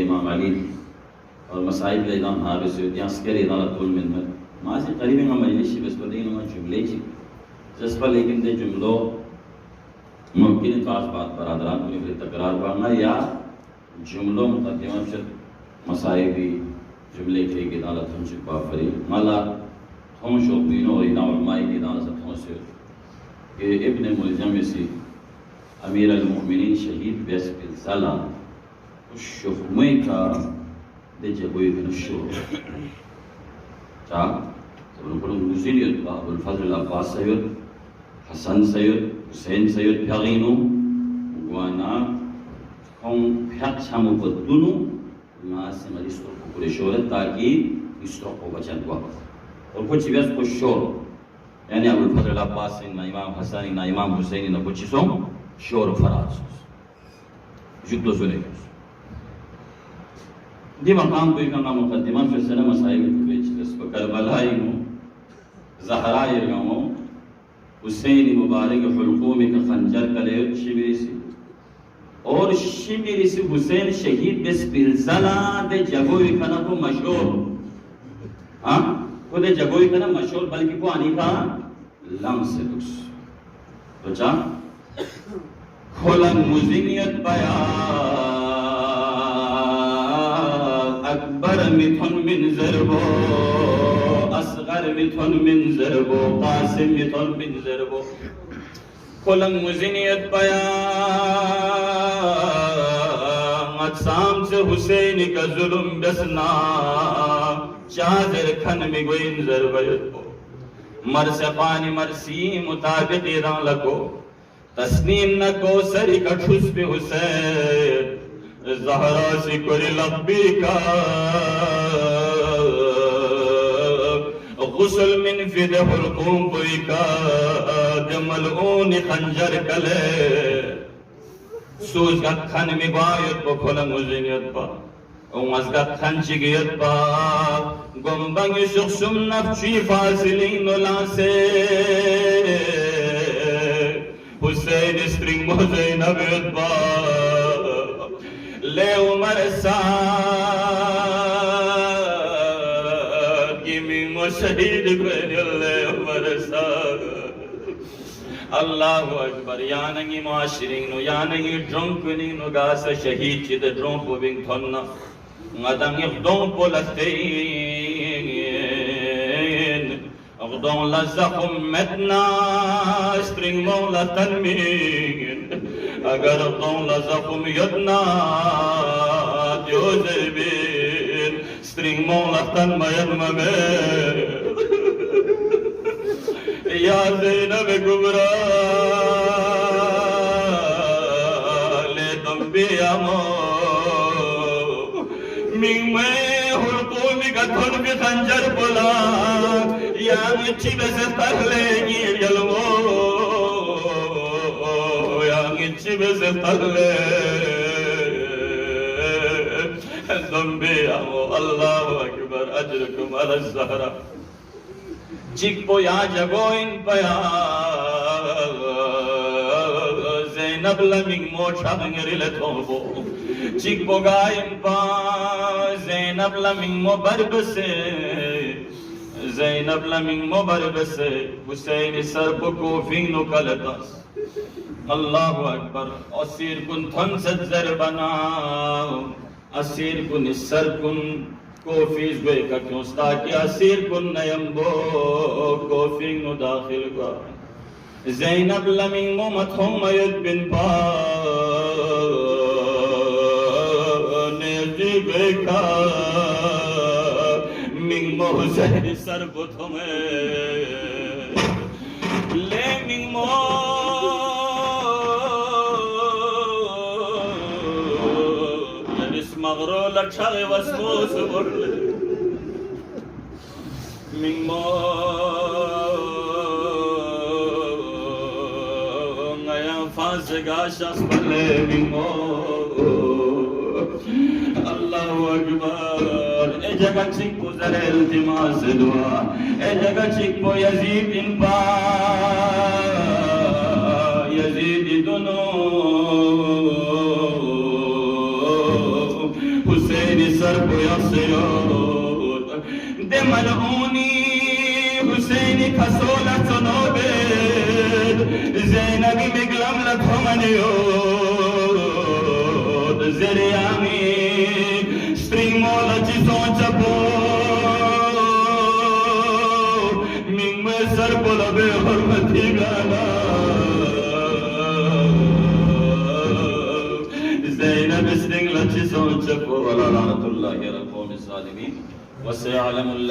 इमाम अली और मसाइब इमाम हारिस अस्करी अल्लाह मिन्नत मां से करीब में मजलिस बस तो दिन में जुमले जी जज्बा लेकिन दे जुमलो मुमकिन खास बात पर आदरान को फिर तकरार करना या जुमलो मुकद्दमा से मसाइबी जुमले के दालत हम चिपा फरी माला हम शोबीनो इना उलमाई की दालत हम से कि इब्न मुलजम से अमीर अल-मुमिनीन शहीद बेस बिन सला शुफमै का दे जबोई बिन शुर चा sebelum perlu muzilit Pak Abdul Fazil Abbas Sayyid Hasan Sayyid Hussein Sayyid Pagino wana kong pihak samu bedunu masih malisto kule shore taki istro ko bacan dua और कुछ व्यस्त को शोर यानी अबुल फजल अब्बास ना इमाम हसन ना इमाम हुसैन ना कुछ सो शोर फराज जुटलो सुनेगा di maqam ko ikanga muqaddima fi sana masail kuwait इसको करबलाई नो ज़हरा यरगामो हुसैन मुबारक हुलकूम का खंजर करे शिबिरी से और शिबिरी से हुसैन शहीद बेस बिलज़ला दे जगोई कना को मशहूर हाँ को दे जगोई कना मशहूर बल्कि को आनी का लम से दुस तो चा खोलन मुज़िनियत बया अकबर मिथुन मिन ज़रबो असगर मिथुन मिन ज़रबो कासिम मिथुन मिन ज़रबो खोलन मुज़िनियत बया अक़साम से हुसैन का जुल्म बसना चादर खन में गोइन ज़रबयत मरसफानी मरसी मुताबिक इरान लगो तस्नीम न को सरी का ठुस पे हुसैन ज़हरा से कोई लब्बी का गुस्ल मिन फिदे हुलकूम कोई का जमलऊन खंजर कले सूज का खन में बायत को खोला मुज़िनियत पा उमस का खन चिगियत पा गुम्बंग शुक्सुम नफ्शी फासिलीन लासे हुसैन स्ट्रिंग मोज़ैन अबियत पा ले उमर साद गिमी मुशहीद ले उमर साद अल्लाहु अकबर यानंगी माशरिंग नो यानंगी ड्रंकनिंग नो गासा शहीद चिद ड्रंक बिंग थन्ना ngadang yaqdon polastein aqdon lazakhum metna string mola tanmin agar aqdon lazakhum yadna jozebin string mola tanmayan mame ya zainab kubra le tambi amo मैं हुलकूम का धुन भी खंजर बोला यान चिबे से तहलेगी जलवो यान चिबे से तहले दम्बे आओ अल्लाह अकबर अजरकुम अला ज़हरा चिक्को या जगो इन पया ज़ैनब लमिंग मोछा ngirile thobo चिक्को गायन पा ज़ैनब लमिंग मोबरबसे ज़ैनब लमिंग मोबरबसे हुसैन सरब को फिंगनो कलतास अल्लाहु अकबर असीर कुन थन सज्जर बना असीर कुन सर कुन कोफीज वे का क्यों स्ताकि असीर कुन नयम्बो को फिंगनो दाखिल का ज़ैनब लमिंग मो मथों मयद बिन पा बेका मिंग मोहसेन सरबुत में ले मिंग मो जनिस मगरो लक्षाए वस्मोस बोले मिंग मो नया फांस गाशस बले मिंग मो अल्लाहु अकबर ए जगह चिक्को जरे इल्तिमास दुआ ए जगह चिक्को यजीद इन पा यजीद दोनों हुसैन सर पोया सिरोत दे मलऊनी हुसैन खसोला चनोबेद ज़ैनबी मिगलम लखमनियो ज़रियामी स्ट्रीमोला चिसों चपो मिंग में सर पोला बे हरमती गाना ज़ैनब स्ट्रिंग लचिसों चपो वला लानतुल्लाहि अलल कौमिज़ ज़ालिमीन वसयअलमुल